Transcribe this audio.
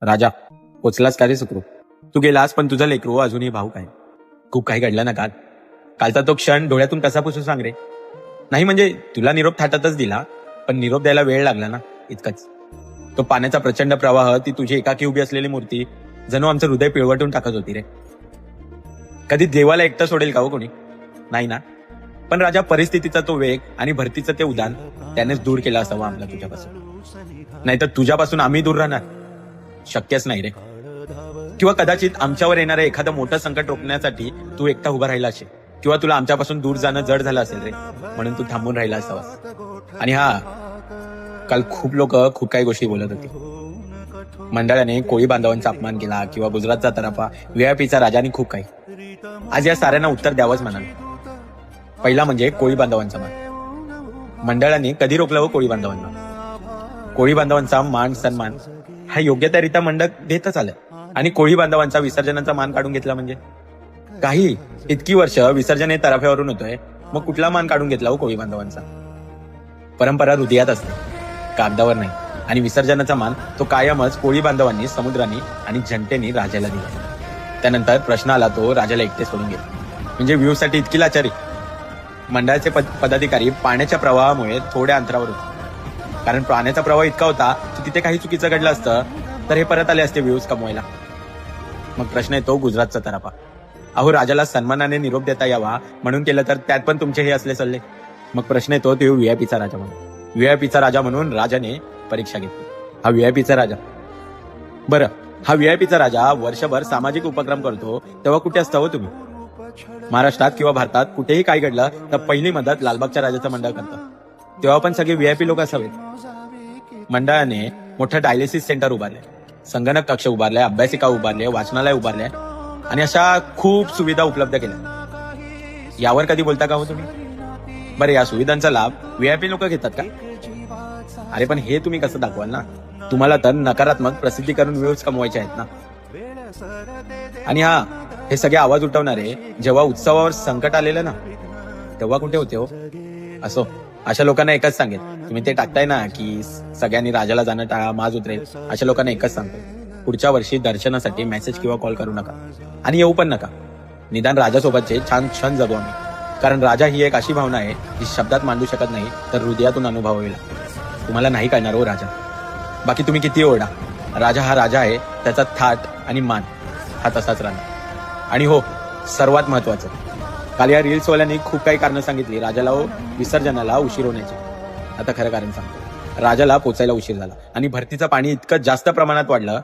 राजा, पोचलास का रे सुखरू? तू गेलास पण तुझा लेकरू अजूनही भाऊ काय? खूप काही घडलं ना काल. कालचा तो क्षण डोळ्यातून कसा पुसू सांग रे. नाही म्हणजे तुला निरोप थाटातच दिला, पण निरोप द्यायला वेळ लागला ना, इतकंच. तो पाण्याचा प्रचंड प्रवाह, ती तुझी एकाकी उभी असलेली मूर्ती जणू आमचं हृदय पिळवटून टाकत होती रे. कधी देवाला एकटं सोडेल का हो कोणी? नाही ना. पण राजा, परिस्थितीचा तो वेग आणि भरतीचं ते उदान त्यानेच दूर केलं असावं आम्हाला तुझ्यापासून. नाहीतर तुझ्यापासून आम्ही दूर राहणार शक्यच नाही रे. किंवा कदाचित आमच्यावर येणारं एखादं मोठं संकट रोखण्यासाठी तू एकटा उभा राहिला असेल, किंवा तुला आमच्यापासून दूर जाणं जड झालं असेल रे, म्हणून तू थांबून राहिला असावास. आणि हा, काल खूप लोक खूप काही गोष्टी बोलत होती. मंडळाने कोळी बांधवांचा अपमान केला, किंवा गुजरातचा तराफा, व्हीआयपीचा राजाने खूप काही. आज या साऱ्यांना उत्तर द्यावंच म्हणाल. पहिला म्हणजे कोळी बांधवांचा मान. मंडळाने कधी रोखलं हो कोळी बांधवांना? कोळी बांधवांचा मान सन्मान हा योग्यतारित्या मंडळ देतच आलाय. आणि कोळी बांधवांचा विसर्जनाचा मान काढून घेतला म्हणजे काही इतकी वर्ष विसर्जन हे तराफ्यावरून होतोय, मग कुठला मान काढून घेतला हो कोळी बांधवांचा? परंपरा हृदयात असते, कागदावर नाही. आणि विसर्जनाचा मान तो कायमच कोळी बांधवांनी, समुद्राने आणि जनतेने राजाला दिला. त्यानंतर प्रश्न आला तो राजाला एकटे सोडून गेला म्हणजे व्ह्यूसाठी इतकी लाचारी. मंडळाचे पदाधिकारी पाण्याच्या प्रवाहामुळे थोड्या अंतरावर होते, कारण पाण्याचा प्रवाह इतका होता की तिथे काही चुकीचं घडलं असतं तर हे परत आले असते व्ह्यूज कमवायला. मग प्रश्न येतो गुजरातचा तराफा. अहो, राजाला सन्मानाने निरोप देता यावा म्हणून केलं, तर त्यात पण तुमचे हे असले सल्ले. मग प्रश्न येतो तो व्हीआयपीचा राजा म्हणून. व्हीआयपीचा राजा म्हणून राजाने परीक्षा घेतली. हा व्हीआयपीचा राजा. बरं, हा व्हीआयपीचा राजा वर्षभर सामाजिक उपक्रम करतो, तेव्हा कुठे असता हो तुम्ही? महाराष्ट्रात किंवा भारतात कुठेही काय घडलं तर पहिली मदत लालबागच्या राजाचं मंडळ करतं. तेव्हा पण सगळे व्हीआयपी लोक असावेत. मंडळाने मोठं डायलिसिस सेंटर उभारले, संगणक कक्ष उभारले, अभ्यासिका उभारले, वाचनालय उभारले आणि अशा खूप सुविधा उपलब्ध केल्या. यावर कधी बोलता का हो तुम्ही? बरं, या सुविधांचा लाभ व्हीआयपी लोक घेतात का? अरे पण हे तुम्ही कसं दाखवाल ना? तुम्हाला तर नकारात्मक प्रसिद्धी करून व्ह्यूज कमवायचे आहेत ना. आणि हा, हे सगळे आवाज उठवणारे जेव्हा उत्सवावर संकट आलेलं ना, तेव्हा कुठे होते हो? असो, अशा लोकांना एकच सांगेल, तुम्ही ते टाकताय ना की सगळ्यांनी राजाला जाणं टाळा, माज उतरेल, अशा लोकांना एकच सांगतो, पुढच्या वर्षी दर्शनासाठी मेसेज किंवा कॉल करू नका. आणि येऊ पण नका. निदान राजासोबतचे छान क्षण जगू आम्ही. कारण राजा ही एक अशी भावना आहे जी शब्दात मांडू शकत नाही, तर हृदयातून अनुभवावी लागते. तुम्हाला नाही कळणार हो राजा. बाकी तुम्ही किती ओरडा, राजा हा राजा आहे, त्याचा थाट आणि मान हा तसाच राहणार. आणि हो, सर्वात महत्वाचं, काल या रील्सवाल्यांनी खूप काही कारणं सांगितली राजाला विसर्जनाला उशीर होण्याची. आता खरं कारण सांगतो. राजाला पोचायला उशीर झाला आणि भरतीचं पाणी इतकं जास्त प्रमाणात वाढलं